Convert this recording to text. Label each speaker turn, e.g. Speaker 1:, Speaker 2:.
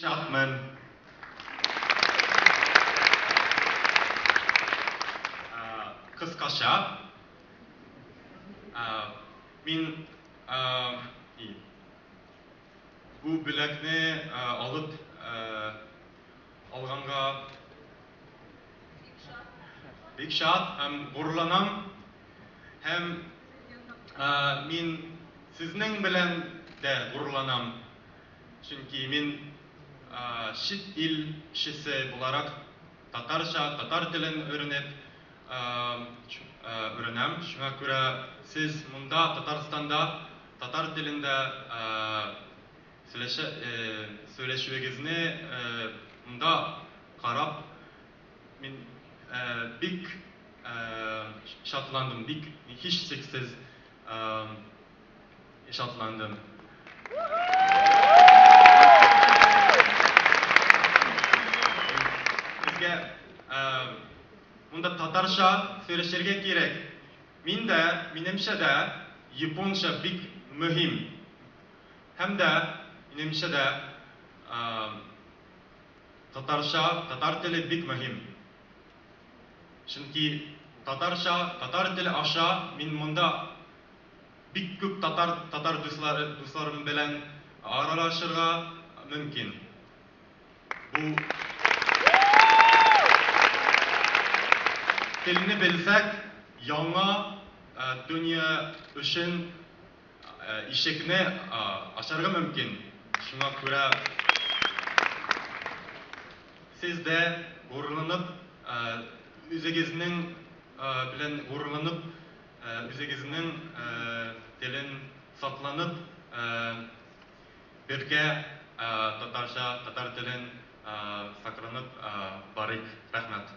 Speaker 1: Шатман. Kıskaça. Min bu bilekni alıp alğanga big shot hem gururlanam hem min sizning bilen de gururlanam. Çünkü min şit il kişisi olarak Tatar dilin öğrenip öğrenem. Şuna göre siz bunda Tatarstan'da Tatar dilinde söyleşiyorsunuz. Bunda karab min big şatlandım, big hiç şeksiz şatlandım. Bizge bunda Tatarca söyleşirge gerek. Menimce de Japonca big mühim. Hem de menimce de Tatar dili big mühim. Çünkü Tatar dili aşağı min bunda big köp Tatar dostlarım bilen aralaşırga mümkün. Bu dilini bilsek, yana dünya için işekni açarga mümkün. Şuna göre siz de gururlanıp, üzegizinin bilen gururlanıp, üzegizinin dilin saklanıp, birge Tatar dilin saklanıp barik. Rahmet.